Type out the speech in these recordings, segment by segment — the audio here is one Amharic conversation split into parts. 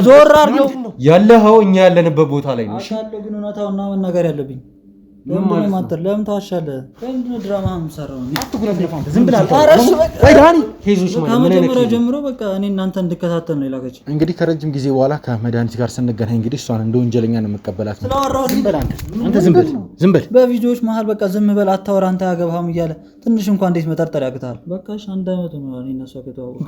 ዞር አድርገው ያለኸው እኛ ያለንበት ቦታ ላይ ነው። እሺ አሻለው ግን እውነታውና መናገር ያለብኝ ለምን ታሻለህ? ለምን ድራማ የምሰራው? ዝም ብላ ከመጀመሪያው ጀምሮ በቃ እኔ እናንተ እንድከታተል ነው የላከች። እንግዲህ ከረጅም ጊዜ በኋላ ከመድኃኒት ጋር ስንገናኝ እንግዲህ እሷን እንደ ወንጀለኛ ነው የምቀበላት። ዝም በል በቪዲዮዎች መሀል በቃ ዝም በል አታወራ፣ አንተ አያገባህም እያለ ትንሽ እንኳን እንዴት መጠርጠር ያቅታል? በቃ እሺ አንድ አመት ነው እኔ እና እሷ ከተዋወቅን።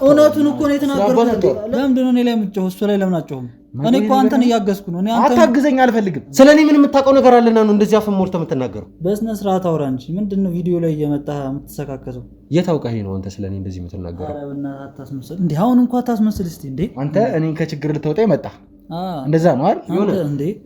እውነቱን እኮ ነው የተናገርኩት። ለምንድን ነው እኔ ላይ የምትጮኸው? እሱ ላይ ለምን አትጮህም? እኔ እኮ አንተን እያገዝኩ ነው። አታግዘኝ አልፈልግም። ስለኔ ምን የምታውቀው ነገር አለና ነው እንደዚህ አፈን ሞልተህ የምትናገረው? በስነ ስርዓት አውራ እንጂ ምንድነው ቪዲዮ ላይ እየመጣህ የምትሰካከሰው? የት አውቀህ ነው አንተ ስለኔ እንደዚህ የምትናገረው? ኧረ በእናትህ አታስመስል እንዴ! አሁን እንኳን አታስመስል እስቲ እንዴ! አንተ እኔን ከችግር ልትወጣ ይመጣ እንደዛ ነው አይደል? የሆነ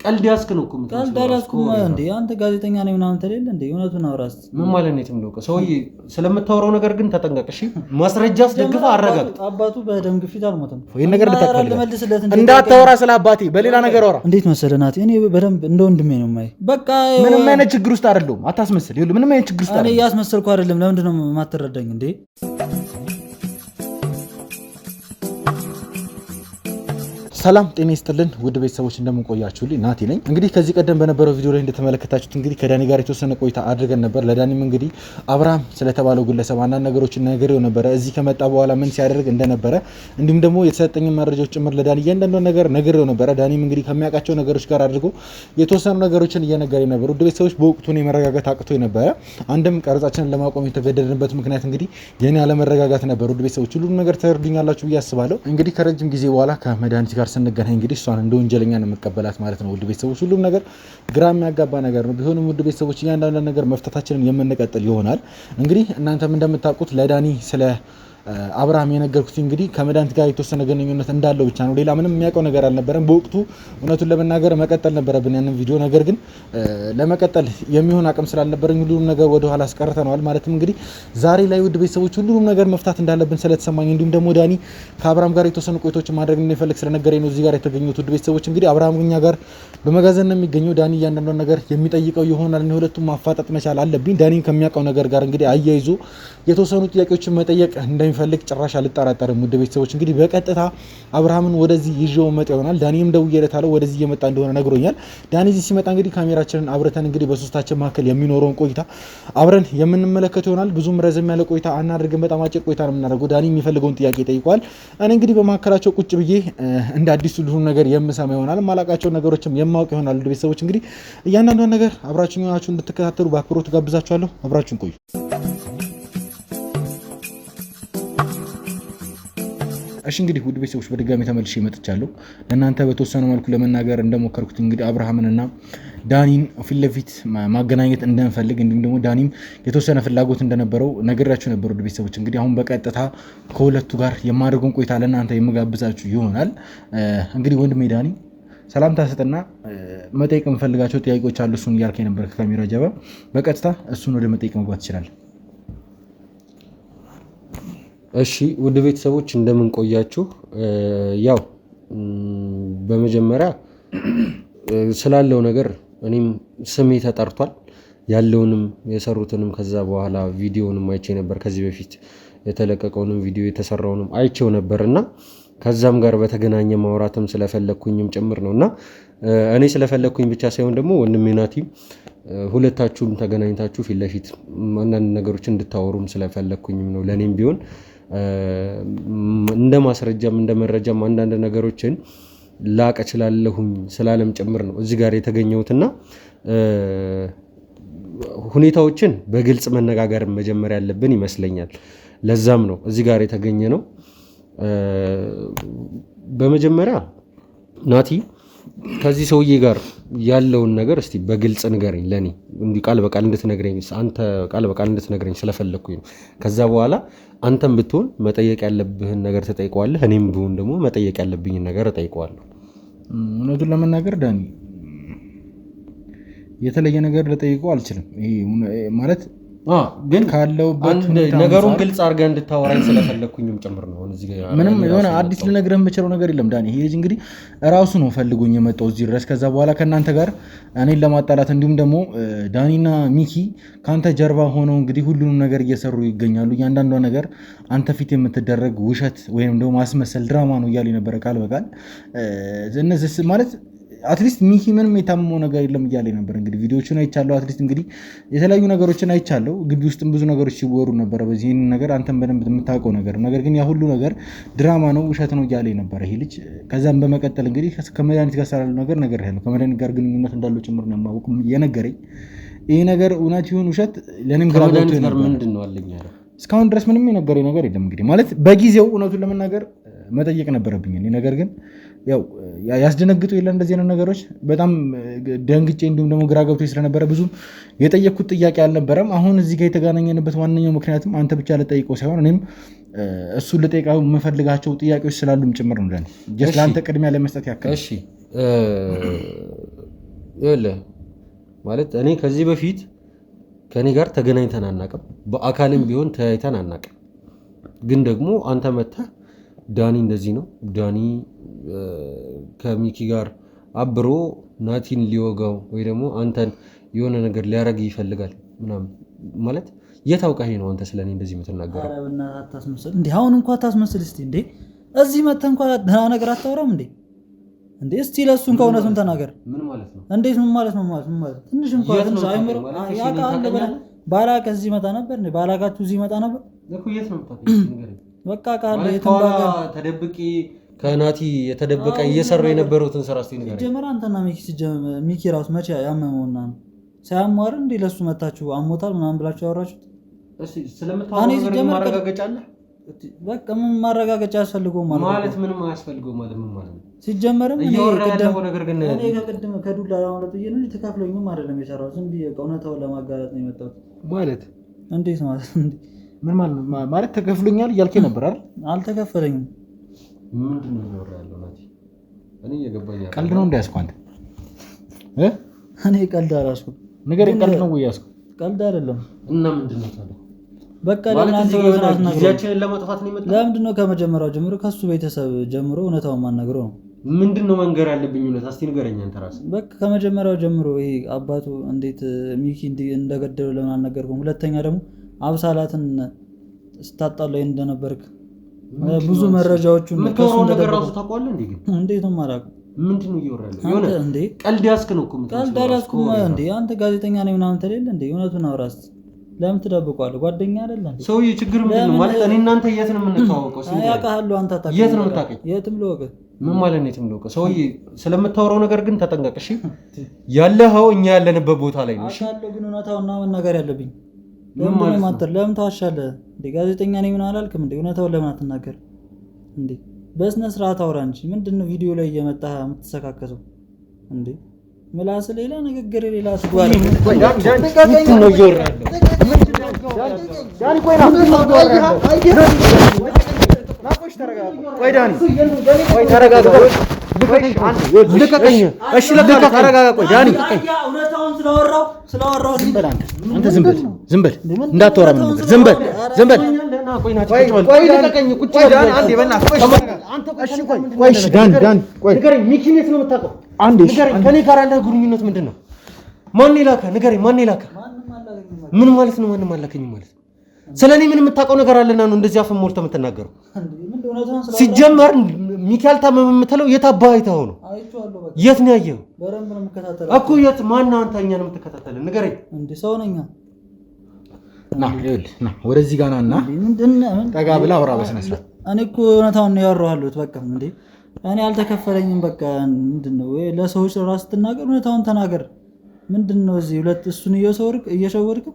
ቀልድ ያስክ ነው እኮ ቀልድ ያስኩም እንዴ? አንተ ጋዜጠኛ ነኝ ምናምን ተለለ እንዴ? እውነቱን አውራስ ምን ማለት ነው? የትም ነው ሰውዬ ስለምታወራው ነገር ግን ተጠንቀቅ እሺ። ማስረጃ አስደግፈ አረጋግጥ። አባቱ በደም ግፊት አልሞተም። ይሄን ነገር ልታከልልህ እንዳታወራ ስለ አባቴ በሌላ ነገር አውራ። እንዴት መሰለህ ናቲ፣ እኔ በደንብ እንደ ወንድሜ ነው የማይ። በቃ ምንም አይነት ችግር ውስጥ አይደለሁም። አታስመስል። ይኸውልህ ምንም አይነት ችግር ውስጥ አይደለም። እኔ እያስመሰልኩ አይደለም። ለምንድን ነው የማትረዳኝ እንዴ? ሰላም ጤና ይስጥልን ውድ ቤተሰቦች እንደምን ቆያችሁልኝ? ናቲ ነኝ። እንግዲህ ከዚህ ቀደም በነበረው ቪዲዮ ላይ እንደተመለከታችሁት እንግዲህ ከዳኒ ጋር የተወሰነ ቆይታ አድርገን ነበር። ለዳኒም እንግዲህ አብርሃም ስለተባለው ግለሰብ አንዳንድ ነገሮችን ነግሬው ነበረ። እዚህ ከመጣ በኋላ ምን ሲያደርግ እንደነበረ እንዲሁም ደግሞ የተሰጠኝ መረጃዎች ጭምር ለዳኒ እያንዳንዱ ነገር ነግሬው ነበረ። ዳኒም እንግዲህ ከሚያውቃቸው ነገሮች ጋር አድርጎ የተወሰኑ ነገሮችን እየነገረኝ ነበር። ውድ ቤተሰቦች በወቅቱ እኔ መረጋጋት አቅቶኝ ነበረ። አንድም ቀረጻችንን ለማቆም የተገደድንበት ምክንያት እንግዲህ የኔ አለመረጋጋት ነበር። ውድ ቤተሰቦች ሁሉም ነገር ተረዱኛላችሁ ብዬ አስባለሁ። እንግዲህ ከረጅም ጊዜ በኋላ ከመድኃኒት ጋር ስንገናኝ እንግዲህ እሷን እንደ ወንጀለኛ ነው የምቀበላት ማለት ነው። ውድ ቤተሰቦች ሁሉም ነገር ግራ የሚያጋባ ነገር ነው። ቢሆንም ውድ ቤተሰቦች እያንዳንዱ ነገር መፍታታችንን የምንቀጥል ይሆናል። እንግዲህ እናንተም እንደምታውቁት ለዳኒ ስለ አብርሃም የነገርኩት እንግዲህ ከመድኃኒት ጋር የተወሰነ ግንኙነት እንዳለው ብቻ ነው። ሌላ ምንም የሚያውቀው ነገር አልነበረም። በወቅቱ እውነቱን ለመናገር መቀጠል ነበረብን ያንን ቪዲዮ። ነገር ግን ለመቀጠል የሚሆን አቅም ስላልነበረኝ ሁሉም ነገር ወደ ኋላ አስቀርተነዋል። ማለትም እንግዲህ ዛሬ ላይ ውድ ቤተሰቦች ሁሉም ነገር መፍታት እንዳለብን ስለተሰማኝ እንዲሁም ደግሞ ዳኒ ከአብርሃም ጋር የተወሰኑ ቆይቶችን ማድረግ እንደሚፈልግ ስለነገረኝ ነው እዚህ ጋር የተገኘሁት። ውድ ቤተሰቦች እንግዲህ አብርሃም እኛ ጋር በመጋዘን ነው የሚገኘው። ዳኒ እያንዳንዱን ነገር የሚጠይቀው ይሆናል። እኔ ሁለቱም ማፋጠጥ መቻል አለብኝ። ዳኒን ከሚያውቀው ነገር ጋር እንግዲህ አያይዞ የተወሰኑ ጥያቄዎችን መጠየቅ እንደሚፈልግ ጭራሽ አልጠራጠርም። ውድ ቤተሰቦች እንግዲህ በቀጥታ አብርሃምን ወደዚህ ይዤው መጣ ይሆናል። ዳኒም ደውዬለታለሁ ወደዚህ እየመጣ እንደሆነ ነግሮኛል። ዳኒ እዚህ ሲመጣ እንግዲህ ካሜራችንን አብረተን እንግዲህ በሶስታችን መካከል የሚኖረውን ቆይታ አብረን የምንመለከተው ይሆናል። ብዙም ረዘም ያለ ቆይታ አናደርግም። በጣም አጭር ቆይታ ነው የምናደርገው። ዳኒ የሚፈልገውን ጥያቄ ጠይቋል። እኔ እንግዲህ በመካከላቸው ቁጭ ብዬ እንደ አዲስ ሁሉም ነገር የምሰማ ይሆናል። ማላቃቸው ነገሮችም የማውቅ ይሆናል። ውድ ቤተሰቦች እንግዲህ እያንዳንዷን ነገር አብራችሁን ሆናችሁ እንድትከታተሉ በአክብሮት ጋብዛችኋለሁ። አብራችሁን ቆዩ። እሺ እንግዲህ ውድ ቤተሰቦች በድጋሚ ተመልሼ መጥቻለሁ። ለእናንተ በተወሰነ መልኩ ለመናገር እንደሞከርኩት እንግዲህ አብርሃምንና ዳኒን ፊት ለፊት ማገናኘት እንደምፈልግ እንዲሁም ደግሞ ዳኒም የተወሰነ ፍላጎት እንደነበረው ነግራችሁ ነበር። ውድ ቤተሰቦች እንግዲህ አሁን በቀጥታ ከሁለቱ ጋር የማድረጉን ቆይታ ለእናንተ የምጋብዛችሁ ይሆናል። እንግዲህ ወንድሜ ዳኒ ሰላምታ ሰጥና መጠየቅ የምፈልጋቸው ጥያቄዎች አሉ። እሱን እያልከኝ ነበር ከካሜራ ጀርባ። በቀጥታ እሱን ወደ መጠየቅ መግባት ይችላል። እሺ ውድ ቤተሰቦች እንደምን ቆያችሁ? ያው በመጀመሪያ ስላለው ነገር እኔም ስሜ ተጠርቷል። ያለውንም የሰሩትንም ከዛ በኋላ ቪዲዮንም አይቼ ነበር። ከዚህ በፊት የተለቀቀውንም ቪዲዮ የተሰራውንም አይቼው ነበርና ከዛም ጋር በተገናኘ ማውራትም ስለፈለኩኝም ጭምር ነውና እኔ ስለፈለኩኝ ብቻ ሳይሆን ደግሞ ወንድሜ ናቲም ሁለታችሁም ተገናኝታችሁ ፊት ለፊት አንዳንድ ነገሮች እንድታወሩም ስለፈለኩኝም ነው። ለኔም ቢሆን እንደ ማስረጃም እንደ መረጃም አንዳንድ ነገሮችን ላቅ እችላለሁኝ ስላለም ጭምር ነው እዚህ ጋር የተገኘሁትና ሁኔታዎችን በግልጽ መነጋገር መጀመሪያ ያለብን ይመስለኛል። ለዛም ነው እዚህ ጋር የተገኘ ነው። በመጀመሪያ ናቲ ከዚህ ሰውዬ ጋር ያለውን ነገር እስቲ በግልጽ ንገረኝ። ለኔ እንዲህ ቃል በቃል እንድትነግረኝ አንተ ቃል በቃል እንድትነግረኝ ስለፈለኩኝ ነው። ከዛ በኋላ አንተም ብትሆን መጠየቅ ያለብህን ነገር ተጠይቀዋለህ፣ እኔም ብሆን ደግሞ መጠየቅ ያለብኝን ነገር እጠይቀዋለሁ። እውነቱን ለመናገር ዳኒ የተለየ ነገር ልጠይቀው አልችልም። ይሄ ማለት ግን ካለውበት ነገሩን ግልጽ አድርገህ እንድታወራኝ ስለፈለኩኝም ጭምር ነው። ምንም የሆነ አዲስ ልነግርህ የምችለው ነገር የለም ዳኒ። ይሄ ልጅ እንግዲህ እራሱ ነው ፈልጎኝ የመጣው እዚህ ድረስ። ከዛ በኋላ ከእናንተ ጋር እኔን ለማጣላት እንዲሁም ደግሞ ዳኒና ሚኪ ከአንተ ጀርባ ሆነው እንግዲህ ሁሉንም ነገር እየሰሩ ይገኛሉ። እያንዳንዷ ነገር አንተ ፊት የምትደረግ ውሸት ወይም ደግሞ ማስመሰል ድራማ ነው እያሉ ነበረ ቃል በቃል እነዚህ ማለት አትሊስት ሚኪ ምንም የታመመው ነገር የለም እያለ ነበር። እንግዲህ ቪዲዮቹን አይቻለሁ። አትሊስት እንግዲህ የተለያዩ ነገሮችን አይቻለሁ። ግቢ ውስጥም ብዙ ነገሮች ሲወሩ ነበረ። በዚህ ነገር አንተም በደንብ የምታውቀው ነገር ግን ያ ሁሉ ነገር ድራማ ነው ውሸት ነው እያለ ነበር ይሄ ልጅ። ከዛም በመቀጠል እንግዲህ ከመድኃኒት ጋር ስላለው ነገር ያለው ከመድኃኒት ጋር ግንኙነት እንዳለው ጭምር ነው የማወቅ የነገረኝ። ይሄ ነገር እውነት ይሁን ውሸት ለኔም ግራ ገብቶ ነበር። ምንድን ነው አለኝ ያለው እስካሁን ድረስ ምንም የነገረኝ ነገር የለም። እንግዲህ ማለት በጊዜው እውነቱን ለመናገር መጠየቅ ነበረብኝ። ነገር ግን ያው ያስደነግጡ የለ እንደዚህ አይነት ነገሮች በጣም ደንግጬ እንዲሁም ደግሞ ግራ ገብቶ ስለነበረ ብዙ የጠየቅኩት ጥያቄ አልነበረም። አሁን እዚህ ጋር የተገናኘንበት ዋነኛው ምክንያቱም አንተ ብቻ ልጠይቀው ሳይሆን እኔም እሱን ልጠይቀው የምፈልጋቸው ጥያቄዎች ስላሉም ጭምር ነው። ጀስት ለአንተ ቅድሚያ ለመስጠት ያክል። እሺ ይኸውልህ ማለት እኔ ከዚህ በፊት ከኔ ጋር ተገናኝተን አናውቅም። በአካልም ቢሆን ተያይተን አናውቅም። ግን ደግሞ አንተ መተህ ዳኒ እንደዚህ ነው ዳኒ ከሚኪ ጋር አብሮ ናቲን ሊወጋው ወይ ደግሞ አንተን የሆነ ነገር ሊያረግ ይፈልጋል ምናምን ማለት የታውቃህ ነው አንተ ስለኔ እንደዚህ የምትናገረው? ኧረ በእናትህ አታስመስል እንዴ! አሁን እንኳን አታስመስል እስቲ እንዴ! እዚህ መተህ እንኳን ደህና ነገር አታወራም እንዴ? እንዴ እስቲ ለሱ እንኳን እውነቱን ተናገር። ምን ማለት ነው? እንዴት ምን ማለት ነው? ትንሽ እንኳን ትንሽ አይምሮ ያውቃል። ባላቀ እዚህ መጣ ነበር እንዴ? ባላቃችሁ እዚህ መጣ ነበር እኮ። የት ነው የምታውቀው? በቃ ቃል ተደብቂ ከናቲ የተደበቀ እየሰሩ የነበሩትን ስራ እስቲ ንገረኝ። ጀመራ አንተና ሚኪ ራሱ መቼ ያመመውና ነው ሳያሟር እንዴ ለሱ መታችሁ አሞታል ምናምን ብላችሁ ያወራችሁት? እሺ ስለምታወራው ነገር ማረጋገጫ አለ? በቃ ምን ማረጋገጫ ያስፈልገው ማለት ምንም አያስፈልገው ማለት ምን ማለት ነው? ሲጀመርም እኔ ከቅድም ከዱላ ማለት ነው ተካፍለኝም አይደለም የሰራው ዝም ብዬ እውነታውን ለማጋለጥ ነው የመጣሁት። ማለት እንዴት ማለት ምን ማለት ተከፍሎኛል እያልከኝ ነበር አይደል? አልተከፈለኝም። ምንድነው እያወራ ያለው ናቲ? እኔ እየገባኝ አይደል? ቀልድ ነው እንዳያስኩ አንተ እኔ ቀልድ አላስኩም። ነገር ቀልድ ነው ወይ ያስኩ? ቀልድ አይደለም። እና ምንድነው ታዲያ? በቃ ጊዜያችንን ለማጥፋት ነው የመጣው? ለምንድነው ከመጀመሪያው ጀምሮ ከሱ ቤተሰብ ጀምሮ እውነታውን ማናገረው ነው? ምንድነው መንገር ያለብኝ እውነት? እስቲ ንገረኝ አንተ ራስህ። በቃ ከመጀመሪያው ጀምሮ ይሄ አባቱ እንዴት ሚኪ እንደገደለው ለምን አልነገርኩም? ሁለተኛ ደግሞ አብሳላትን ስታጣለው እንደነበርክ ብዙ መረጃዎቹን ከሱ ነገር ራሱ ታውቃለህ እንዴ? ግን እንዴት ነው የማላውቀው? ምንድነው እየወራለህ? የሆነ ቀልድ ያስክ ነው እኮ ቀልድ አላስኩም እንዴ? አንተ ጋዜጠኛ ነኝ ምናምን ተሌለ እንዴ? እውነቱን አውራስ ለምን ትደብቀዋለህ? ጓደኛ አይደለ እንዴ? ሰውዬ ችግር ምንድነው ማለት? እኔ እናንተ የት ነው የምንተዋወቀው? ያውቃሉ። አንተ ታውቃለህ። የት ነው የምታውቀኝ? የትም ልወቅ። ምን ማለት ነው የትም ልወቅ? ሰውዬ ስለምታወራው ነገር ግን ተጠንቀቅ እሺ። ያለኸው እኛ ያለንበት ቦታ ላይ ነው እሺ። አውቃለሁ፣ ግን እውነታውን መናገር ያለብኝ ለምን ታዋሻለህ እንዴ? ጋዜጠኛ ነኝ ምን አላልክም እንዴ? እውነታውን ለምን አትናገር እንዴ? በስነ ስርዓት አውራ እንጂ ምንድነው ቪዲዮ ላይ እየመጣህ የምትሰካከሰው እንዴ? ምላስ ሌላ ንግግር ሌላ ስጓል። ዝም በል እንዳታወራ ምን ነገር ዝም በል ከኔ ጋር ያለ ግንኙነት ምንድን ነው? ማን ላከ? ንገረኝ። ማን ላከ? ምን ማለት ነው? ማንም አላከኝም ማለት ስለኔ ምን የምታውቀው ነገር አለና ነው እንደዚህ አፍ ሞልተህ የምትናገረው? ሲጀመር ሚካኤል ታመመ የምትለው የት አባህ አይተኸው ነው? የት ነው ያየኸው እኮ? የት ማን አንተ? እኛን የምትከታተልን ንገረኝ። እንዴ ሰው ነኝ ና ወደዚህ ጋር ና ጠጋ ብላ አውራ በስነ ስርዓት። እኔ እኮ እውነታውን ነው ያወራሁት። በቃ እንዴ እኔ አልተከፈለኝም። በቃ ምንድነው ለሰዎች ራስ ስትናገር እውነታውን ተናገር። ምንድነው እዚህ ሁለት እሱን እየሸወርክም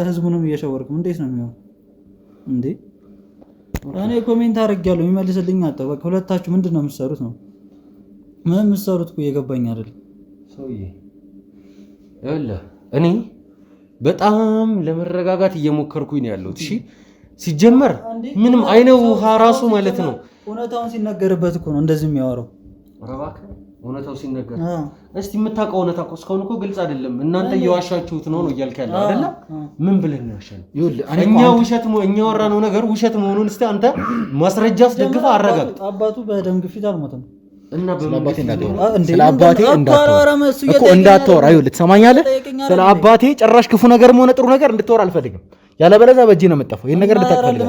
ህዝቡንም እየሸወርክም እንዴት ነው የሚሆነው እንዴ? እኔ ኮሜንት አድርጌያለሁ የሚመልስልኝ አጣሁ። በቃ ሁለታችሁ ምንድነው የምትሰሩት ነው? ምን የምትሰሩት እኮ እየገባኝ አይደል? ሰውዬ እኔ በጣም ለመረጋጋት እየሞከርኩኝ ነው ያለሁት። እሺ ሲጀመር ምንም አይነ ውሃ ራሱ ማለት ነው እውነታውን ሲነገርበት እኮ ነው እንደዚህ የሚያወራው። እውነታው ሲነገር እስቲ የምታውቀው እውነታ እኮ እስካሁን እኮ ግልጽ አይደለም። እናንተ እየዋሻችሁት ነው እያልክ ያለው አይደለ? ምን ብለን ነው ያሻለው? እኛ ውሸት እኛ ወራነው ነገር ውሸት መሆኑን እስቲ አንተ ማስረጃ አስደግፈህ አረጋግጥ። አባቱ በደም ግፊት አልሞተም እና በአባቴ እንዳታወራ ይኸውልህ፣ ትሰማኛለህ? ስለ አባቴ ጭራሽ ክፉ ነገርም ሆነ ጥሩ ነገር እንድታወራ አልፈልግም። ያለበለዚያ በእጄ ነው የምጠፋው። ይሄን ነገር እንድታውቃለህ።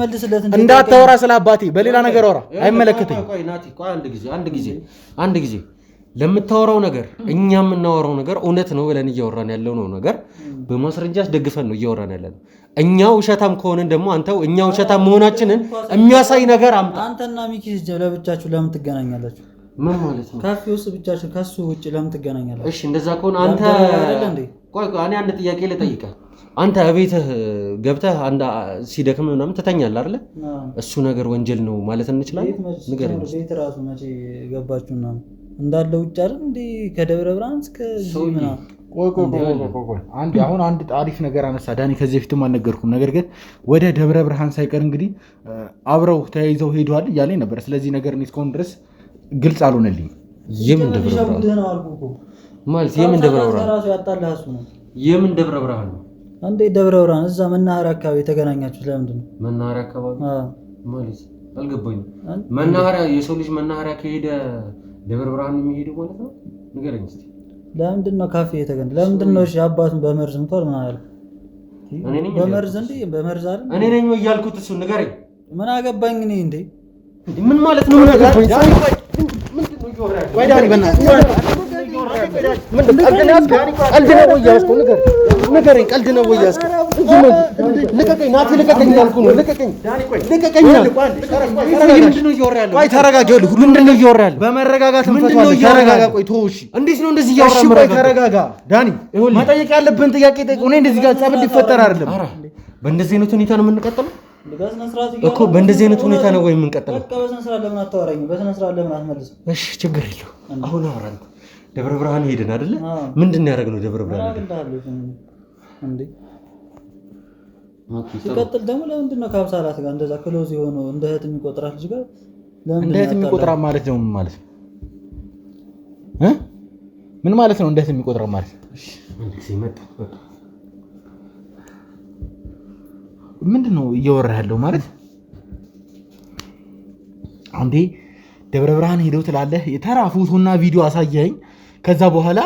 እንዳታወራ ስለ አባቴ፣ በሌላ ነገር አወራ። አይመለከተኝም። ቆይ ናቲ፣ ቆይ አንድ ጊዜ ለምታወራው ነገር እኛ የምናወራው ነገር እውነት ነው ብለን እያወራን ያለው ነው ነገር በማስረጃ አስደግፈን ነው እያወራን ያለነው። እኛ ውሸታም ከሆነን ደግሞ አንተው እኛ ውሸታም መሆናችንን የሚያሳይ ነገር አምጣ። አንተና ሚኪ ለብቻችሁ ለምን ትገናኛላችሁ? ምን ማለት ነው? ካፌ ውስጥ ብቻችሁ ከሱ ውጭ ለምን ትገናኛላችሁ? እሺ እንደዛ ከሆነ አንተ ቆይ እኔ አንድ ጥያቄ ልጠይቅህ። አንተ ቤትህ ገብተህ አንድ ሲደክም ምናምን ትተኛለህ አይደለ? እሱ ነገር ወንጀል ነው ማለት እንችላለን? ንገረኝ። ቤት ራሱ መቼ ገባችሁና እንዳለ ውጭ አይደል እንዴ? ከደብረ ብርሃን እስከ ምናምን አሁን አንድ አሪፍ ነገር አነሳ ዳኒ። ከዚህ በፊትም አልነገርኩም፣ ነገር ግን ወደ ደብረ ብርሃን ሳይቀር እንግዲህ አብረው ተያይዘው ሄደዋል እያለኝ ነበር። ስለዚህ ነገር እኔ እስካሁን ድረስ ግልጽ አልሆነልኝም። የምን ደብረ ብርሃን ማለት የምን ደብረ ብርሃን የምን ደብረ ብርሃን ነው እንዴ? ደብረ ብርሃን እዛ መናኸሪያ አካባቢ የተገናኛችሁት ለምንድን ነው? መናኸሪያ አካባቢ ማለት አልገባኝም። መናኸሪያ የሰው ልጅ መናኸሪያ ከሄደ ደብረ ብርሃን የሚሄደው ማለት ነው? ንገረኝ እስኪ። ለምንድን ነው ካፌ የተገናኘ? ለምንድን ነው እሺ? አባቱን በመርዝ ምቷል ምን አለ? በመርዝ እንዴ? በመርዝ አይደል? እኔ ነኝ እያልኩት እሱ ንገረኝ። ምን አገባኝ እኔ እንዴ? ምን ማለት ነው? ምን አገባኝ? ወይ ዳኒ በእናትህ ቀልድ ነው ወይ ያዝከው? ልቀቀኝ ናቲ፣ ልቀቀኝ ያልኩህ ነው። ልቀቀኝ። ቆይ ተረጋጋ። ምንድን ነው እያወራ ያለው? በመረጋጋት እንፈታዋለን። ተረጋጋ። ቆይ ተው እሺ። እንዴት ነው እንደዚህ እያወራ? እሺ ቆይ ተረጋጋ ዳኒ። መጠየቅ ያለብህን ጥያቄ ጠይቅ። እኔ እንደዚህ ጋር ጸብ እንዲፈጠር አይደለም። በእንደዚህ አይነት ሁኔታ ነው የምንቀጥለው እኮ። በእንደዚህ አይነት ሁኔታ ነው ወይ የምንቀጥለው? በቃ በስነ ስርዓት ለምን አታወራኝም? በስነ ስርዓት ለምን አትመልስም? እሺ ችግር የለውም። አሁን አወራን። ደብረ ብርሃን ሄድን አይደለ? ምንድን ነው ያደረግነው? ደብረ ብርሃን እንዴ ሲቀጥል ደግሞ ለምንድን ነው ከአብሳላት ጋር እንደዛ ክሎዝ የሆነው እንደ እህት የሚቆጥራት ልጅ ጋር ለምን እንደ እህት የሚቆጥራት ማለት ነው? ምን ማለት ነው? ምን ማለት ነው እንደ እህት የሚቆጥራት ማለት? እሺ ምንድን ነው እያወራ ያለው ማለት? አንዴ ደብረ ብርሃን ሄደው ትላለህ፣ የተራ ፎቶና ቪዲዮ አሳየኸኝ። ከዛ በኋላ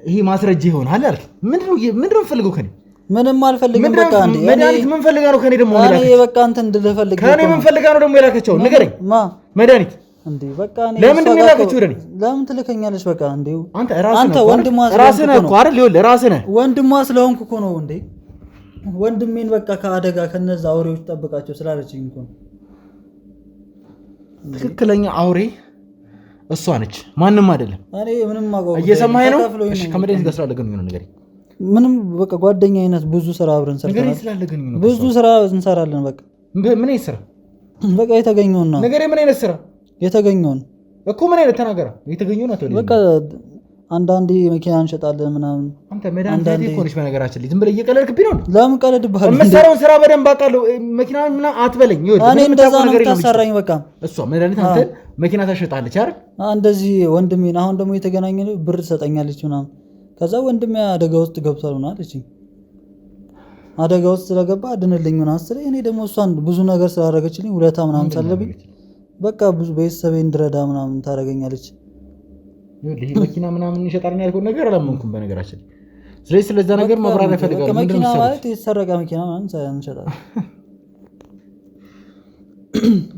ይሄ ማስረጃ ይሆናል አይደል? ምንድነው ፈልገው ከኔ? ምንም አልፈልግም። በቃ አንዴ መድኃኒት ምን ፈልጋ ነው ከኔ ደግሞ እኔ በቃ አንተ እንድልፈልግ ከኔ ምን ፈልጋ ነው ደግሞ የላከችው? ንገረኝ። መድኃኒት እንዴ በቃ እኔ ለምንድን ነው የላከችው? ወደኔ ለምን ትልከኛለች? በቃ እንዴ አንተ ወንድሟ ራስህ ነህ እኮ አይደል? ይኸውልህ ራስህ ነህ። ወንድሟ ስለሆንኩ እኮ ነው እንዴ። ወንድሜን በቃ ከአደጋ ከነዛ አውሬዎች ጠብቃቸው ስላለችኝ እኮ ነው። ትክክለኛ አውሬ እሷ ነች፣ ማንም አይደለም። እኔ ምንም ማውቀው እየሰማኸኝ ነው? እሺ ከመድኃኒት ጋር ስላለ ግንኙነት ነገር ምንም በቃ ጓደኛ አይነት ብዙ ስራ አብረን ሰርተናል። ብዙ ስራ እንሰራለን። በቃ ምን አይነት ስራ? በቃ የተገኘውን ነው ነገር። ምን አይነት ስራ? የተገኘውን እኮ ምን አይነት ተናገረ? የተገኘውን አትበል። በቃ አንዳንዴ መኪና እንሸጣለን ምናምን። አንተ መድኃኒት እኮ ነሽ በነገራችን ላይ። ዝም ብለህ እየቀለድክብኝ ነው። ለምን ቀለድብሃለሁ? የምትሰራውን ስራ በደንብ አውቃለሁ። መኪና ምናምን አትበለኝ። እኔ እንደዛ ነው የምታሰራኝ። በቃ እሷ መድኃኒት አንተ መኪና ታሸጣለች አይደል? እንደዚህ ወንድሜን አሁን ደግሞ የተገናኘነው ብር ትሰጠኛለች ምናምን። ከዛ ወንድሜ አደጋ ውስጥ ገብቷል ምናምን አለችኝ። አደጋ ውስጥ ስለገባ አድንልኝ ምናምን ስትለኝ እኔ ደግሞ እሷን ብዙ ነገር ስላደረገችልኝ ውለታ ምናምን ሳለብኝ በቃ ብዙ ቤተሰቤን እንድረዳ ምናምን ታደርገኛለች። ይሄ መኪና ምናምን እንሸጣለን ያልኩት ነገር አላመንኩም በነገራችን። ስለዚህ ስለዛ ነገር ማብራሪያ እፈልጋለሁ። መኪና ማለት የተሰረቀ መኪና ምናምን እንሸጣለን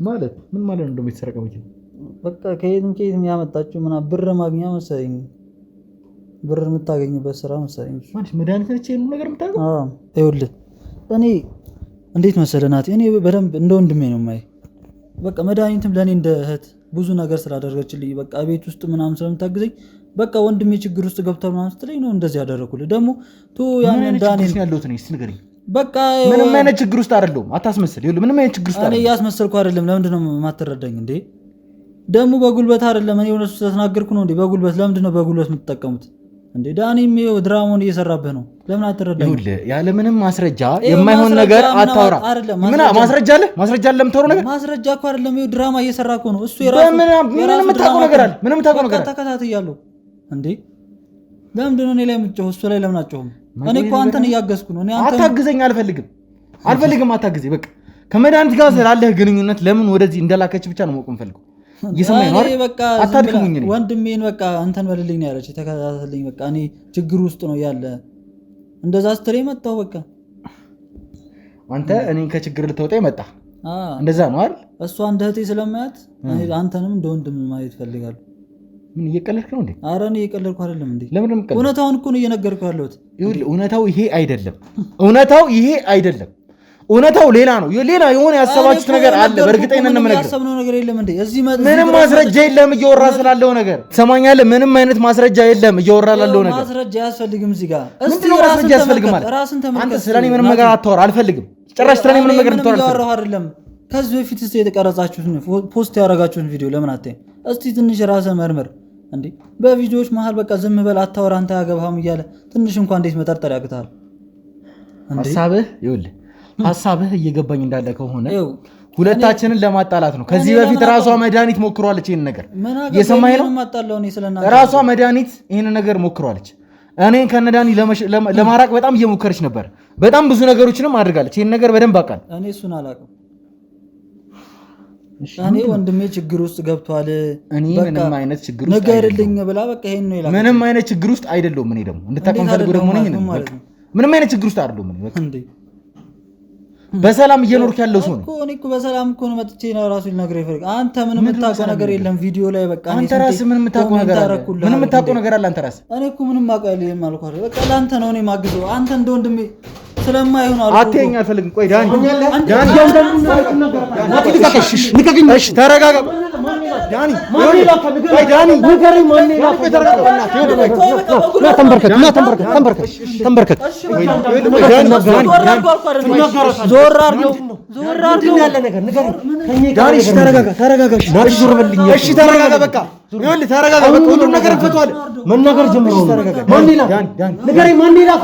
ማለት ምን ማለት ነው? የተሰረቀ መኪና በቃ ከየትም ያመጣችሁ ምናምን ብር ማግኛ መሰለኝ፣ ብር የምታገኝበት ስራ መሰለኝ። ማለት መድኃኒት ነች ይሄን ነገር የምታገኘው? አዎ ይኸውልህ እኔ እንዴት መሰለህ ናቲ፣ እኔ በደንብ እንደ ወንድሜ ነው የማየው። በቃ መድኃኒትም ለእኔ እንደ እህት ብዙ ነገር ስላደረገችልኝ በቃ ቤት ውስጥ ምናምን ስለምታግዘኝ በቃ ወንድሜ ችግር ውስጥ ገብቷል ምናምን ስትለኝ ነው እንደዚህ ያደረኩልህ። ደግሞ ያንን ዳኔን ያለሁት እኔ ንገረኝ። በቃ ምንም አይነት ችግር ውስጥ አይደለሁም፣ አታስመስል። ይኸውልህ ምንም አይነት ችግር ውስጥ አይደለም። እኔ እያስመሰልኩ አይደለም። ለምንድን ነው የማትረዳኝ እንዴ? ደግሞ በጉልበት አይደለም። እኔ እውነቱን ስለተናገርኩ ነው እንዴ? በጉልበት ለምንድን ነው በጉልበት የምትጠቀሙት? እንዴ ዳኒም ይኸው ድራማውን እየሰራብህ ነው። ለምን አትረዳኝ? ያለ ምንም ማስረጃ የማይሆን ነገር አታውራ። ምን ማስረጃ አለ? ማስረጃ አለ የምታወራው ነገር? ማስረጃ እኮ አይደለም፣ ይኸው ድራማ እየሰራ እኮ ነው እሱ። የራሱ ምንም የምታውቀው ነገር አለ? ምንም የምታውቀው ነገር አለ? ተከታትያለሁ እንዴ። ለምንድን ነው እኔ ላይ የምትጮኸው? እሱ ላይ ለምን አትጮህም? እኔ እኮ አንተን እያገዝኩ ነው። እኔ አንተ አታግዘኝ፣ አልፈልግም፣ አታግዘኝ። በቃ ከመድኃኒት ጋር ስላለህ ግንኙነት ለምን ወደዚህ እንደላከች ብቻ ነው ማወቅ የምፈልገው። ወንድሜን በቃ አንተን በልልኝ ነው ያለች። ተከታተልኝ በቃ እኔ ችግር ውስጥ ነው ያለ እንደዛ ስትሬ መጣሁ። በቃ አንተ እኔን ከችግር ልትወጣ መጣ። እንደዛ ነው አይደል? እሷ እንደ እህቴ ስለማያት አንተንም እንደ ወንድም ማየት ፈልጋለሁ። ምን እየቀለድክ ነው እንዴ? ኧረ እኔ እየቀለድኩ አይደለም እንዴ። ለምን እውነታውን እኮ ነው እየነገርኩህ ያለሁት። እውነታው ይሄ አይደለም። እውነታው ሌላ ነው። ሌላ የሆነ ያሰባችሁት ነገር አለ። በእርግጠኝነት ነው ያሰብነው ነገር የለም እንዴ። እዚህ ምንም ማስረጃ የለም እየወራ ስላለው ነገር ትሰማኛለህ? ምንም አይነት ማስረጃ የለም እየወራ ላለው ነገር። ማስረጃ አያስፈልግም እዚህ ጋር። እስቲ ማስረጃ ያስፈልግም ማለት አንተ ስለኔ ምንም ነገር አታወራ። አልፈልግም ጭራሽ ስለኔ ምንም ነገር እንድታወራ አይደለም። ከዚህ በፊት እስቲ የተቀረጻችሁትን ፖስት ያደረጋችሁትን ቪዲዮ ለምን አታይም? እስቲ ትንሽ ራስህ መርምር እንዴ። በቪዲዮዎች መሀል በቃ ዝም በል አታወራ፣ አንተ አያገባህም እያለ ትንሽ እንኳን እንዴት መጠርጠር ያቅታል? ሀሳብህ እየገባኝ እንዳለ ከሆነ ሁለታችንን ለማጣላት ነው። ከዚህ በፊት ራሷ መድኃኒት ሞክሯለች። ይሄን ነገር የሰማኸኝ ነው? ራሷ መድኃኒት ይሄን ነገር ሞክሯለች። እኔን ከነዳኒ ለማራቅ በጣም እየሞከረች ነበር። በጣም ብዙ ነገሮችንም አድርጋለች። ይሄን ነገር በደንብ አውቃለሁ። እኔ እሱን አላውቅም። እኔ ወንድሜ ችግር ውስጥ ገብቷል። እኔ ምንም አይነት ችግር ውስጥ ንገርልኝ ብላ በቃ ይሄን ነው ይላል። ምንም አይነት ችግር ውስጥ አይደለሁም። እኔ ደግሞ እንድታውቀው ፈልጎ ደግሞ ነኝ። ምንም አይነት ችግር ውስጥ አይደለሁም። እኔ በቃ በሰላም እየኖርክ ያለው ሰው ነው እኮ። እኔ እኮ በሰላም እኮ ነው መጥቼ ነው ራሱ ልነግርህ ይፈልግ። አንተ ምንም የምታውቀው ነገር የለም ቪዲዮ ላይ በቃ አንተ ራስህ ምንም የምታውቀው ነገር አለ? ምንም የምታውቀው ነገር አለ አንተ ራስህ? እኔ እኮ ምንም አውቃለሁ የማልኩህ አይደል። በቃ ለአንተ ነው እኔ ማግዘው። አንተ እንደ ወንድሜ ስለማይሆን አልኩህ። አትይኝ፣ አልፈልግም። ቆይ ዳኒ እሺ ተረጋጋ። ዳኒ ቆይ ዳኒ ንገረኝ። ማን ተንበርከክ። ዞር አድርገው ያለ ነገር ንገረኝ ዳኒ። እሺ ተረጋጋ። እሺ ዞር በልኝ። እሺ ተረጋጋ። በቃ ይኸውልህ ተረጋጋ። በቃ ሁሉም ነገር እንፈታዋለን። መናገር ጀምሮ ማን ይላል? ንገረኝ። ማን ይላል?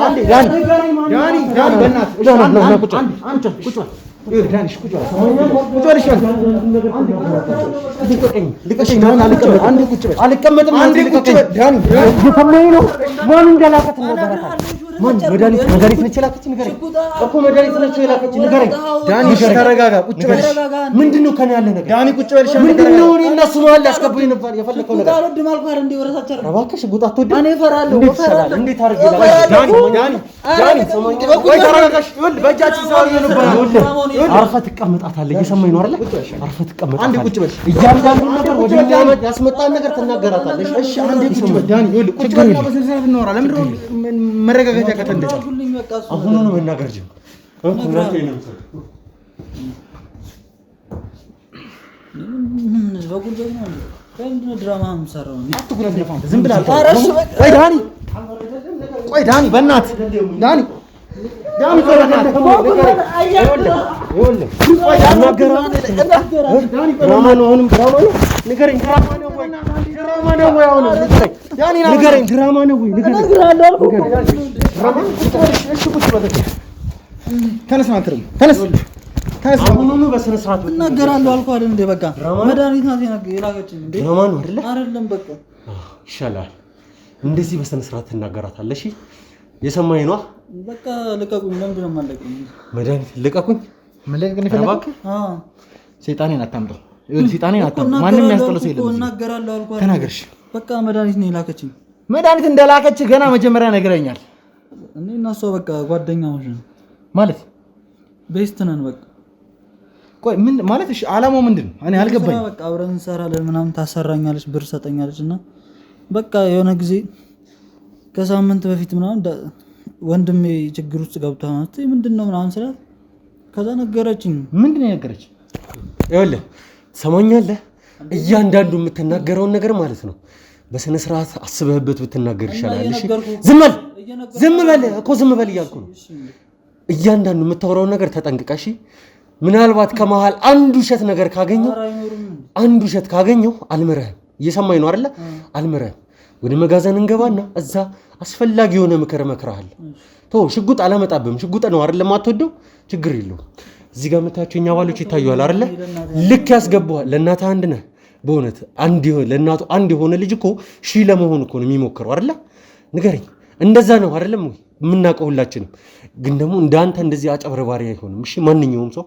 ዳኒ በእናትህ ቁጭ አልቀመጥም። መድኃኒት ነች የላከች ንገረኝ እኮ መድኃኒት ነች የላከች ንገረኝ። ዳኒ ተረጋጋ። ቁጭ በል። ምንድን ነው ከእኔ ያለ ነገር? ዳኒ ቁጭ በል። ምንድን ነው እኔ እና እሱ መሀል ሊያስገቡኝ ነበር የፈለከው ነገር? እባክህ ሽጉጥ አትወድም? እኔ እፈራለሁ። እንዴት አድርጌ ዳኒ ቆይ ተረጋጋሽ። ይኸውልህ በእጃችን ሰው ነበር። አርፈህ ትቀመጣታለህ። እየሰማኝ ነው አይደል? አርፈህ ትቀመጣታለህ። አንዴ ቁጭ በል። እያንዳንዱን ነገር ወደ እኛ ያስመጣን ነገር ትናገራታለህ። እሺ አንዴ ቁጭ በል ዳኒ። ይኸውልህ ቁጭ በል። በስልሳት እናወራ። ለምን ነው መረጋጋት ያቀተ? እንደዛ አሁን ነው መናገር ጀምር። ቆይ ዳኒ በእናትህ ዳኒ አሁኑኑ በስነ ስርዓት እናገራለሁ አልኩህ አይደል እንዴ? በቃ መድኃኒት ናት የላከችኝ እንዴ? ድራማ ነው አይደል? አይደለም በቃ ይሻላል እንደዚህ በስነ ስርዓት ትናገራታለሽ። የሰማኸኝ ነው። በቃ ልቀቁኝ። ለምንድን ነው የማለቁኝ? መድኃኒት ልቀቁኝ። መለቀቅ ነው የፈለግህ? አዎ ሰይጣኔን አታምጣው። ሰይጣኔን አታምጣው። ማንም ያስጠላው ሰው የለም። እናገራለሁ አልኩህ አይደል? ተናገርሽ። በቃ መድኃኒት ነው የላከችኝ። መድኃኒት እንደላከች ገና መጀመሪያ ነግረኛል። እኔ እና እሷ በቃ ጓደኛሞች ነን ማለት ቤስት ነን በቃ። ቆይ ምን ማለት? እሺ አላማው ምንድን ነው? እኔ አልገባኝም። በቃ አብረን እንሰራለን ምናምን፣ ታሰራኛለች፣ ብር ሰጠኛለች እና በቃ የሆነ ጊዜ ከሳምንት በፊት ምናምን ወንድሜ ችግር ውስጥ ገብቷል ማለት ምንድን ነው ምናምን ስላት ከዛ ነገረችኝ። ምንድን ነው የነገረችኝ? ይኸውልህ ሰማኛለህ፣ እያንዳንዱ የምትናገረውን ነገር ማለት ነው በስነ ስርዓት አስበህበት ብትናገር ይሻላል። እሺ ዝም በል እኮ ዝም በል እያልኩ ነው። እያንዳንዱ የምታወራውን ነገር ተጠንቅቀሽ። ምናልባት ከመሃል አንድ ውሸት ነገር ካገኘው አልምረህም። እየሰማኝ ነው አይደለ? አልምረህም። ወደ መጋዘን እንገባና እዛ አስፈላጊ የሆነ ምክር እመክርሃለሁ። ተው ሽጉጥ አላመጣብህም። ሽጉጥ ነው አይደል የማትወደው? ችግር የለውም። እዚህ ጋር የምታያቸው እኛ ባሎች ይታዩሃል አይደለ? ልክ ያስገባዋል። ለእናትህ አንድ ነህ በእውነት ለእናቱ አንድ የሆነ ልጅ እኮ ሺህ ለመሆን እኮ ነው የሚሞክረው አይደለ? ንገረኝ። እንደዛ ነው አይደለም ወይ? የምናውቀው ሁላችንም። ግን ደግሞ እንዳንተ እንደዚህ አጨብረባሪ አይሆንም። እሺ ማንኛውም ሰው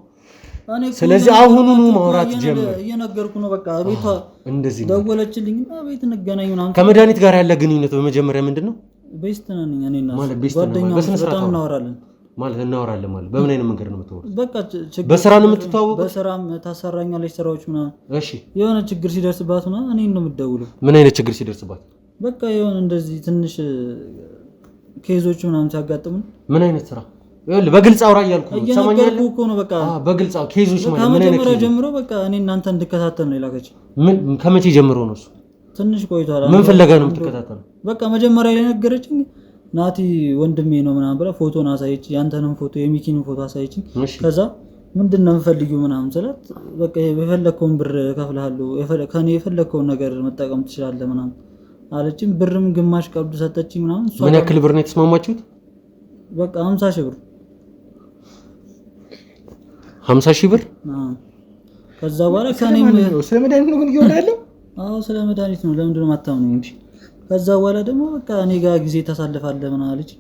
ስለዚህ አሁኑኑ ማውራት ጀመር። እየነገርኩ ነው። በቃ ቤቷ እንደዚህ ደወለችልኝና ቤት እንገናኝ ምናምን። ከመድኃኒት ጋር ያለ ግንኙነት በመጀመሪያ ምንድን ነው? ቤስት ነን እኔና ጓደኛሞች በጣም እናወራለን። ማለት እናወራለን ማለት በምን አይነት መንገድ ነው የምትወሩት? በቃ በስራ ነው የምትተዋወቁት? በስራም ታሰራኛለች ስራዎች ምናምን። እሺ የሆነ ችግር ሲደርስባት ምናምን እኔን ነው የምትደውለው። ምን አይነት ችግር ሲደርስባት? በቃ የሆነ እንደዚህ ትንሽ ኬዞች ምናምን ሲያጋጥሙን። ምን አይነት ስራ? ይኸውልህ በግልጽ አውራ እያልኩ ነው። ሰማኛለህ እኮ ነው። በቃ በግልጽ ኬዞች ማለት ምን አይነት ከመጀመሪያ ጀምሮ በቃ እኔ እናንተ እንድከታተል ነው የላከች። ምን ከመቼ ጀምሮ ነው እሱ? ትንሽ ቆይቷል። ምን ፍለጋ ነው የምትከታተለው? በቃ መጀመሪያ ላይ ነገረችኝ። ናቲ ወንድሜ ነው ምናምን ብላ ፎቶን አሳየች። ያንተንም ፎቶ የሚኪንም ፎቶ አሳየችኝ። ከዛ ምንድን ነው የምፈልጊው ምናምን ስላት በቃ የፈለግከውን ብር እከፍልሃለሁ፣ ከኔ የፈለግከውን ነገር መጠቀም ትችላለህ ምናምን አለችኝ። ብርም ግማሽ ቀብድ ሰጠችኝ ምናምን። ምን ያክል ብር ነው የተስማማችሁት? በቃ 50 ሺህ ብር 50 ሺህ ብር። ከዛ በኋላ ከኔም ስለ መድኃኒት ነው ግን እየወራ ያለው? አዎ ስለ መድኃኒት ነው። ለምንድን ነው የማታምነኝ እንጂ? ከዛ በኋላ ደግሞ በቃ እኔ ጋር ጊዜ ታሳልፋለህ ምናምን አለች።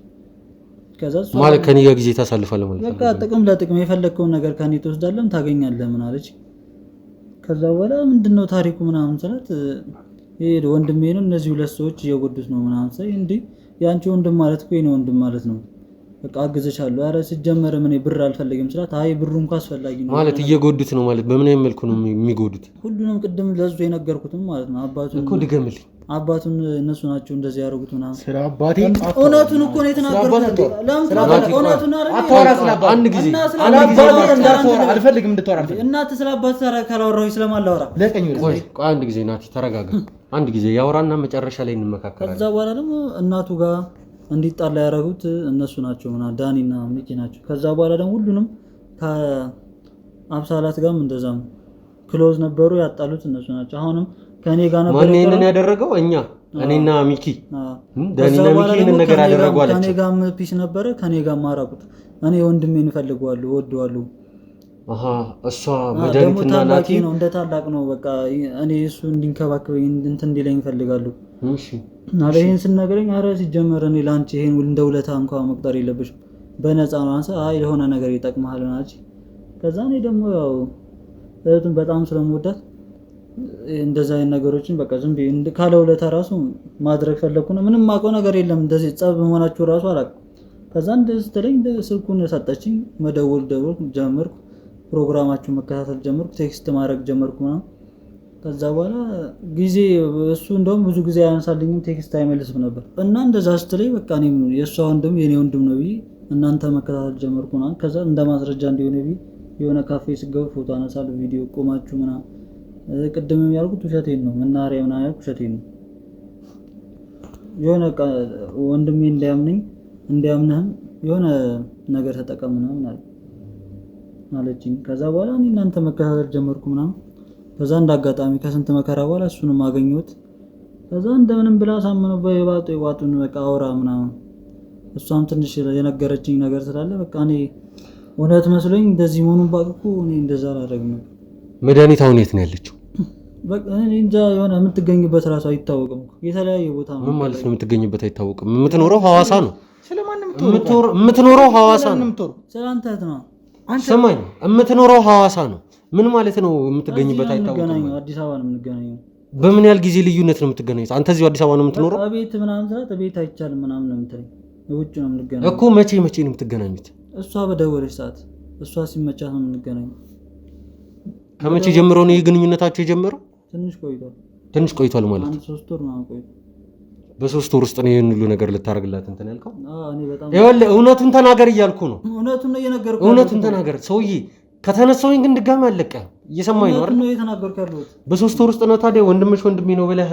ከዛ ማለት ከኔ ጋር ጊዜ ታሳልፋለህ ማለት በቃ ጥቅም ለጥቅም የፈለግከውን ነገር ከኔ ትወስዳለህ ታገኛለህ ምናምን አለች። ከዛ በኋላ ምንድነው ታሪኩ ምናምን ስላት ይሄ ወንድሜ ነው እነዚህ ሁለት ሰዎች እየጎዱት ነው ምናምን ሳይ እንዴ ያንቺ ወንድም ማለት እኮ የኔ ወንድም ማለት ነው በቃ አግዘሻለሁ። ኧረ ሲጀመር ምን ብር አልፈልግም ስላት አይ ብሩ እንኳን አስፈላጊ ነው ማለት እየጎዱት ነው ማለት በምን አይነት መልኩ ነው የሚጎዱት? ሁሉንም ቅድም ለዙ የነገርኩትም ማለት ነው። አባቱን እኮ ድገምልኝ። አባቱን እነሱ ናቸው እንደዚህ ያደርጉት ምናምን። ስለ አባቴ እውነቱን እኮ ነው የተናገርኩት። እውነቱን አንድ ጊዜ አልፈልግም እንድታወራ እናትህ ስለ አባትህ ካላወራሁኝ ስለማላወራ ቆይ አንድ ጊዜ ናቲ ተረጋጋ። አንድ ጊዜ ያወራና መጨረሻ ላይ እንመካከራለን። ከዛ በኋላ ደግሞ እናቱ ጋር እንዲጣላ ያደረጉት እነሱ ናቸው ምናምን ዳኒና ሚኪ ናቸው። ከዛ በኋላ ደግሞ ሁሉንም ከአብሳላት ጋርም እንደዛም ክሎዝ ነበሩ። ያጣሉት እነሱ ናቸው። አሁንም ከኔ ጋር ነበር። ማን ይሄንን ያደረገው? እኛ እኔና ሚኪ ዳኒና ሚኪ ይሄንን ነገር አደረጉ አለች። ከኔ ጋርም ፒስ ነበረ። ከኔ ጋር ማራቁት እኔ ወንድሜን እፈልገዋለሁ ወደዋለሁ። እሷ መድኃኒትና ናቲ ነው እንደ ታላቅ ነው። በቃ እኔ እሱ እንዲንከባከበኝ እንትን እንዲለኝ እፈልጋለሁ። እሺ አለ ይሄን ስነግረኝ ኧረ ሲጀመር እኔ ላንቺ ይሄን እንደ ውለታ እንኳን መቁጠር የለብሽም በነፃ ነው አንተ የሆነ ነገር ይጠቅምሃል አለች። ከዛ እኔ ደግሞ ያው እህቱን በጣም ስለምወዳት እንደዛ አይነት ነገሮችን በቃ ዝም ብዬ ካለ ውለታ ራሱ ማድረግ ፈለኩና ምንም ማውቀው ነገር የለም። እንደዚህ ጸብ መሆናችሁ ራሱ አላውቅም። ከዛ እንደዚህ ስትለኝ ስልኩን ሰጠችኝ። መደወል ጀመርኩ። ፕሮግራማችሁን መከታተል ጀመርኩ። ቴክስት ማድረግ ጀመርኩ ምናምን። ከዛ በኋላ ጊዜ እሱ እንደውም ብዙ ጊዜ አያነሳልኝም፣ ቴክስት አይመልስም ነበር እና እንደዛ ስትለኝ በቃ እኔም የእሷ ወንድም የኔ ወንድም ነው ብዬ እናንተ መከታተል ጀመርኩ ምናምን። ከዛ እንደ ማስረጃ እንዲሆነ ብዬ የሆነ ካፌ ስገቡ ፎቶ አነሳለሁ፣ ቪዲዮ ቆማችሁ ምናምን። ቅድም ያልኩት ውሸቴን ነው፣ መናኸሪያ ምናምን ያልኩት ውሸቴን ነው። የሆነ ወንድሜ እንዲያምንህም የሆነ ነገር ተጠቀም ምናምን አለችኝ። ከዛ በኋላ እኔ እናንተ መከታተል ጀመርኩ ምናምን። ከዛ እንዳጋጣሚ ከስንት መከራ በኋላ እሱንም አገኘሁት። ከዛ እንደምንም ብላ ሳመነው በዋጡን በቃ አውራ ምናምን። እሷም ትንሽ የነገረችኝ ነገር ስላለ በቃ እኔ እውነት መስሎኝ እንደዚህ መሆኑን ባቅኩ እኔ እንደዛ አላደርግም ነበር። መድኃኒት አሁን የት ነው ያለችው? በቃ እኔ እንጃ የሆነ የምትገኝበት ራሱ አይታወቅም። የተለያየ ቦታ ነው። ምን ማለት ነው የምትገኝበት አይታወቅም? የምትኖረው ሐዋሳ ነው። የምትኖረው ሐዋሳ ነው። ስለአንተ ነው ሰማኝ። የምትኖረው ሐዋሳ ነው። ምን ማለት ነው የምትገኝበት አይታወቅም? አዲስ አበባ ነው የምንገናኘው። በምን ያህል ጊዜ ልዩነት ነው የምትገናኙት? አንተ እዚሁ አዲስ አበባ ነው የምትኖረው? ቤት ምናምን ሰዓት ቤት አይቻልም ምናምን ነው የምትለኝ። ውጭ ነው የምንገናኘው እኮ። መቼ ነው የምትገናኙት? እሷ በደወለች ሰዓት፣ እሷ ሲመቻት ነው የምንገናኘው። ከመቼ ጀምሮ ነው የግንኙነታችሁ የጀመረው? ትንሽ ቆይቷል ማለት ነው። 3 ወር ምናምን ቆይቷል። በ3 ወር ውስጥ ነው ይሄን ሁሉ ነገር ልታረግላት እንትን ያልከው? ይኸውልህ እውነቱን ተናገር እያልኩ ነው። እውነቱን ነው እየነገርኩህ። እውነቱን ተናገር ሰውዬ። ከተነሳሁኝ ግን ድጋሚ አለቀ። እየሰማኝ ነው አይደል? ነው እየተናገርኩህ ያለሁት። በ3 ወር ውስጥ ነው ታዲያ ወንድምሽ ወንድሜ ነው ብለህ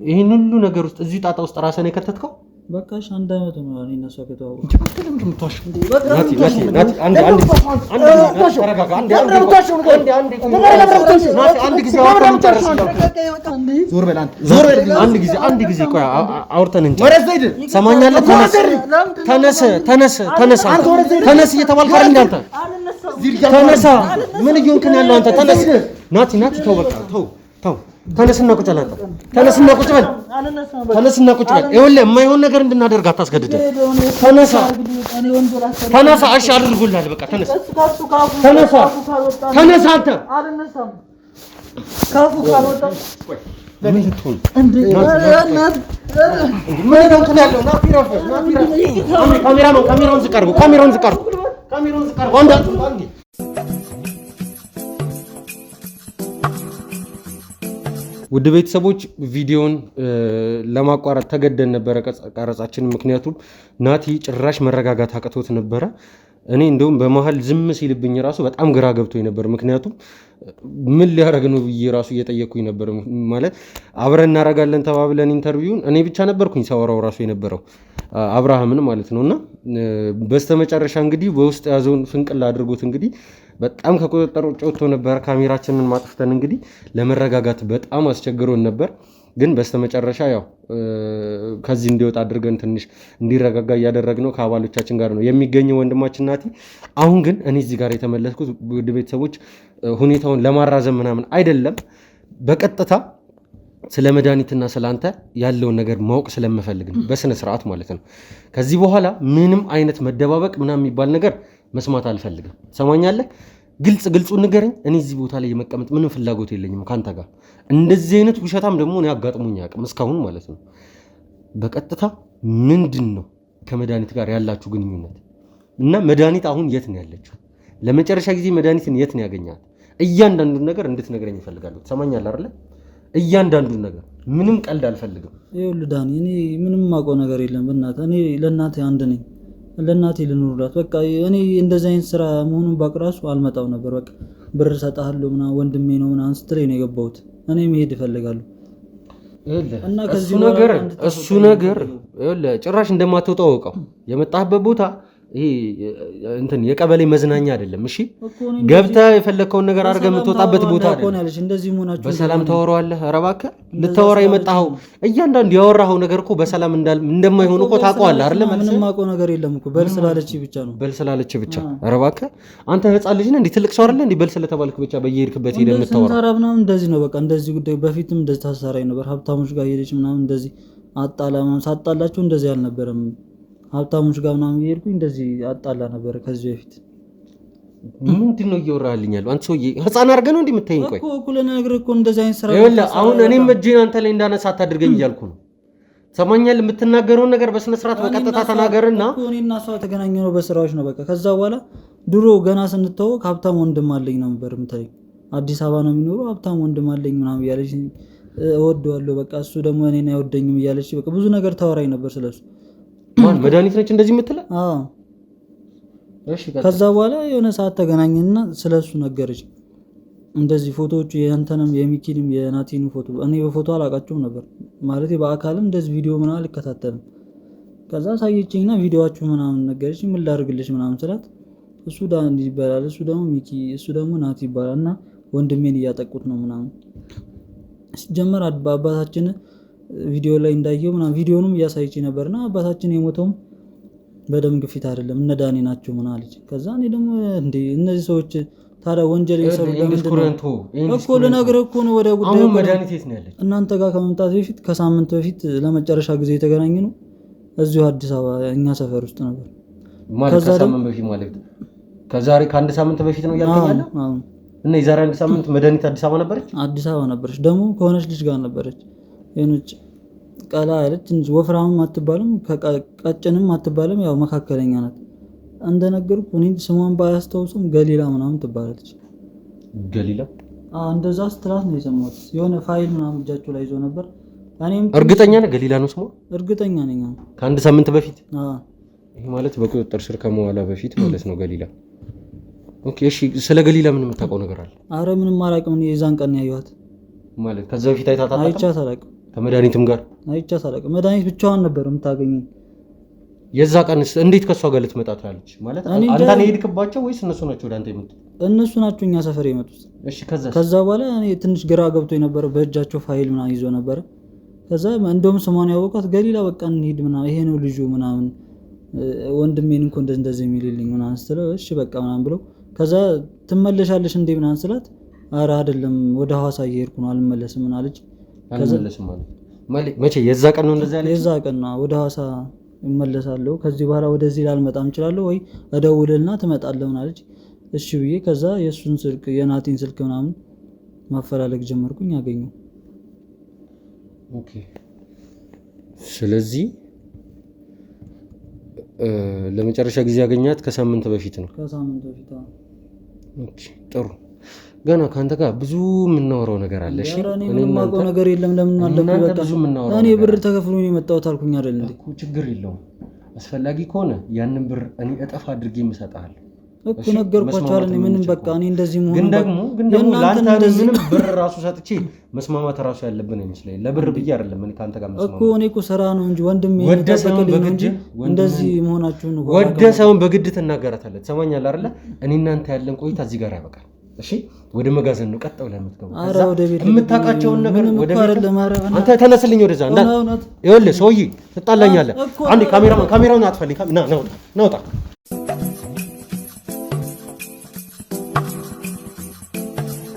ይሄን ሁሉ ነገር ውስጥ እዚህ ጣጣ ውስጥ ራስህን የከተትከው? በቃ እሺ፣ አንድ አመት ነው እኔ እና እሷ ከተዋወቅን። አንድ ጊዜ ቆይ አውርተን እንጂ ሰማኛለህ። ተነስ እየተባልክ አይደል እንዳንተ ተነሳ። ምን እየሆንክ ነው ያለው አንተ? ተነስ ናቲ፣ ተው በቃ ተው። ተነስና ቁጭ በል አንተ። ተነስና ቁጭ በል። ይኸውልህ የማይሆን ነገር እንድናደርግ አታስገድደን። ተነሳ። እሺ አድርጎልሃል። በቃ ተነሳ አንተ። ካሜራውን ዝቅ አድርገው። ውድ ቤተሰቦች ቪዲዮን ለማቋረጥ ተገደን ነበረ ቀረጻችን። ምክንያቱም ናቲ ጭራሽ መረጋጋት አቅቶት ነበረ። እኔ እንደውም በመሀል ዝም ሲልብኝ ራሱ በጣም ግራ ገብቶኝ ነበር። ምክንያቱም ምን ሊያደርግ ነው ብዬ ራሱ እየጠየቅኩኝ ነበር። ማለት አብረን እናደርጋለን ተባብለን ኢንተርቪውን እኔ ብቻ ነበርኩኝ ሳወራው ራሱ የነበረው አብርሃምን ማለት ነው። እና በስተመጨረሻ እንግዲህ በውስጥ ያዘውን ፍንቅል አድርጎት እንግዲህ በጣም ከቁጥጥር ውጭ ወጥቶ ነበር። ካሜራችንን ማጥፍተን እንግዲህ ለመረጋጋት በጣም አስቸግሮን ነበር። ግን በስተመጨረሻ ያው ከዚህ እንዲወጣ አድርገን ትንሽ እንዲረጋጋ እያደረግነው ከአባሎቻችን ጋር ነው የሚገኘው ወንድማችን ናቲ። አሁን ግን እኔ እዚህ ጋር የተመለስኩት ውድ ቤተሰቦች ሁኔታውን ለማራዘም ምናምን አይደለም፣ በቀጥታ ስለ መድኃኒትና ስለ አንተ ያለውን ነገር ማወቅ ስለምፈልግ ነው፣ በስነ ስርዓት ማለት ነው። ከዚህ በኋላ ምንም አይነት መደባበቅ ምናምን የሚባል ነገር መስማት አልፈልግም። ሰማኛለህ? ግልጹ ንገረኝ። እኔ እዚህ ቦታ ላይ የመቀመጥ ምንም ፍላጎት የለኝም ካንተ ጋር። እንደዚህ አይነት ውሸታም ደግሞ እኔ አጋጥሞኝ አያውቅም እስካሁን ማለት ነው። በቀጥታ ምንድን ነው ከመድኃኒት ጋር ያላችሁ ግንኙነት እና መድኃኒት አሁን የት ነው ያለችው? ለመጨረሻ ጊዜ መድኃኒትን የት ነው ያገኛት? እያንዳንዱን ነገር እንድትነግረኝ እፈልጋለሁ። ሰማኛለህ አይደለ? እያንዳንዱን ነገር፣ ምንም ቀልድ አልፈልግም። ይኸውልህ ዳኒ፣ እኔ ምንም የማውቀው ነገር የለም። በእናትህ እኔ ለእናትህ አንድ ነኝ። ለእናቴ ልኑርላት። በቃ እኔ እንደዚህ አይነት ስራ መሆኑን ባቅ ራሱ አልመጣው ነበር። በቃ ብር እሰጥሃለሁ ምናምን ወንድሜ ነው ምናምን ስትለኝ ነው የገባሁት። እኔ መሄድ እፈልጋለሁ። እና እሱ ነገር ጭራሽ እንደማትወጣው አውቀው የመጣህበት ቦታ ይሄ እንትን የቀበሌ መዝናኛ አይደለም። እሺ ገብተህ የፈለከውን ነገር አድርገህ የምትወጣበት ቦታ አይደለም። እንደዚህ መሆናችሁ በሰላም ታወራዋለህ። ኧረ እባክህ ልታወራ የመጣኸው እያንዳንዱ ያወራኸው ነገር እኮ በሰላም እንደማይሆን እኮ ታውቀዋለህ አይደል? ምንም የማውቀው ነገር የለም እኮ በል ስላለች ብቻ ነው። በል ስላለች ብቻ። ኧረ እባክህ አንተ ህፃን ልጅ ነህ እንዴ? ትልቅ ሰው አይደለ እንዴ? በል ስለተባልክ ብቻ በየሄድክበት ሄደህ የምታወራ ሰራ ምናምን እንደዚህ ነው። በቃ እንደዚህ ጉዳይ በፊትም እንደዚህ ታሰራኝ ነበር። ሀብታሞች ጋር ሄደች ምናምን እንደዚህ ሳጣላቸው እንደዚህ አልነበረም። ሀብታሞች ጋር ምናምን እየሄድኩኝ እንደዚህ አጣላ ነበር ከዚህ በፊት። ምንድን ነው እያወራህልኝ ያለው? አንተ ሰውዬ ህፃን አድርገህ ነው እንዴ የምታይኝ? ቆይ እኮ ለነገር እኮ እንደዚህ አይነት ስራ ይኸውልህ፣ አሁን እኔም እጄን አንተ ላይ እንዳነሳ አታድርገኝ እያልኩ ነው። ሰማኛል። የምትናገረውን ነገር በስነ ስርዓት በቀጥታ ተናገርና እኔና እሷ የተገናኘነው በስራዎች ነው። በቃ ከዛ በኋላ ድሮ ገና ስንተዋወቅ ሀብታም ወንድም አለኝ ነበር የምትለኝ። አዲስ አበባ ነው የሚኖረው፣ ሀብታም ወንድም አለኝ ምናምን እያለች እወደዋለሁ፣ በቃ እሱ ደግሞ እኔን አይወደኝም እያለች በቃ ብዙ ነገር ታወራኝ ነበር ስለሱ። ማን መድኃኒት ነች እንደዚህ የምትለው? አዎ። ከዛ በኋላ የሆነ ሰዓት ተገናኘንና ስለሱ ነገረች። እንደዚህ ፎቶዎቹ የእንተንም የሚኪንም የናቲንም ፎቶ እኔ በፎቶ አላውቃቸውም ነበር ማለት በአካልም እንደዚህ ቪዲዮ ምናምን አልከታተልም። ከዛ ሳየችኝና ቪዲዮዋችሁ ምናምን ነገረች። ምን ላድርግልሽ ምናምን ስላት እሱ ዳኒ ይባላል፣ እሱ ደግሞ ሚኪ፣ እሱ ደግሞ ናቲ ይባላል እና ወንድሜን እያጠቁት ነው ምናምን ሲጀመር አባታችን ቪዲዮ ላይ እንዳየው ምናምን ቪዲዮንም እያሳየች ነበርና አባታችን የሞተውም በደም ግፊት አይደለም እነ ዳኒ ናቸው ምናምን አለች። ከዛ እኔ ደግሞ እንዴ እነዚህ ሰዎች ታዲያ ወንጀል እየሰሩ ለምንድን ነው እኮ ልነግርህ እኮ ነው ወደ ጉዳዩ። አሁን መድኃኒት የት ነው ያለች? እናንተ ጋር ከመምጣት በፊት ከሳምንት በፊት ለመጨረሻ ጊዜ የተገናኘ ነው እዚሁ አዲስ አበባ እኛ ሰፈር ውስጥ ነበር። ማለት ከሳምንት በፊት ማለት ከዛሬ ከአንድ ሳምንት በፊት ነው ያልከኝ አይደል? እና የዛሬ አንድ ሳምንት መድኃኒት አዲስ አበባ ነበረች። አዲስ አበባ ነበረች ደግሞ ከሆነች ልጅ ጋር ነበረች። የሆነች ቀላ ያለች እንጂ ወፍራምም አትባልም ቀጭንም አትባልም፣ ያው መካከለኛ ናት። እንደነገርኩ እኔ ስሟን ባያስታውስም ገሊላ ምናምን ትባላለች። ገሊላ እንደዛ ስትላት ነው የሰማሁት። የሆነ ፋይል ምናምን እጃቸው ላይ ይዞ ነበር። እኔም እርግጠኛ ነኝ ገሊላ ነው ስሟ። እርግጠኛ ነኝ ከአንድ ሳምንት በፊት። ይሄ ማለት በቁጥጥር ስር ከመዋላ በፊት ማለት ነው ገሊላ። ኦኬ እሺ፣ ስለ ገሊላ ምን የምታውቀው ነገር አለ? አረ ምንም አላውቅም። እኔ የዛን ቀን ያየኋት ማለት ከዛ በፊት አይቻት አላውቅም። ከመድኃኒትም ጋር አይቻት አላውቅም። መድኃኒት ብቻዋን ነበር የምታገኘኝ። የዛ ቀን እንዴት ከሷ ጋር ልትመጣ ትላለች? ማለት አንተ ነው የሄድክባቸው ወይስ እነሱ ናቸው ወደ አንተ የመጡት? እነሱ ናቸው እኛ ሰፈር የመጡት። እሺ ከዛ በኋላ እኔ ትንሽ ግራ ገብቶ የነበረ በእጃቸው ፋይል ምናምን ይዞ ነበረ። ከዛ እንደውም ስሟን ያወቋት ገሊላ በቃ እንሂድ ምናምን ይሄ ነው ልጁ ምናምን ወንድሜን እንኳን እንደዚህ የሚልልኝ ምናምን ስትለው እሺ በቃ ምናምን ብለው ከዛ ትመለሻለሽ እንዴ ምናምን ስላት ኧረ አይደለም ወደ ሐዋሳ እየሄድኩ ነው አልመለስም ምናምን አለች። አልመለስም ማለት መቼ? የዛ ቀን ነው እንደዛ ያለች? የዛ ቀን ነው ወደ ሐዋሳ እመለሳለሁ ከዚህ በኋላ ወደዚህ ላልመጣም እችላለሁ ወይ እደውልና ትመጣለህ ምናምን አለች። እሺ ብዬ ከዛ የእሱን ስልክ የናቲን ስልክ ምናምን ማፈላለግ ጀመርኩኝ። አገኘሁ። ኦኬ ስለዚህ ለመጨረሻ ጊዜ ያገኛት ከሳምንት በፊት ነው። ከሳምንት በፊት። ኦኬ ጥሩ። ገና ካንተ ጋር ብዙ የምናወራው ነገር አለ። እሺ እኔ ምንም የማውቀው ነገር የለም። ለምን አለብኝ? በቃ እኔ ብር ተከፍሎ ነው የመጣሁት አልኩኝ አይደል እንዴ? ችግር የለውም። አስፈላጊ ከሆነ ያንን ብር እኔ እጥፍ አድርጌ እሰጥሃለሁ እኮ ነገርኳቸው አይደል? ምንም በቃ እኔ እንደዚህ መሆን ግን ደግሞ ላንተ ምንም ብር ራሱ ሰጥቼ መስማማት ራሱ ያለብን አይመስለኝ። ለብር ብዬ አይደለም እኔ ካንተ ጋር መስማማት እኮ እኔ እኮ ስራ ነው እንጂ ወንድሜ ተበከለኝ እንጂ እንደዚህ መሆናችሁ ነው። ወደ ሰውን በግድ ትናገራታለህ። ትሰማኛለህ አይደለ? እኔ እናንተ ያለን ቆይታ እዚህ ጋር ያበቃል። እሺ ወደ መጋዘን ነው ቀጥ ብለህ የምትገባው። ኧረ ወደ ቤት የምታውቃቸውን ነገር ወደ ቤት አይደለም። አንተ ተነስልኝ ወደዛ ይኸውልህ ሰውዬ ትጣላኛለህ። አንዴ ካሜራውን አጥፈልኝ። ና ውጣ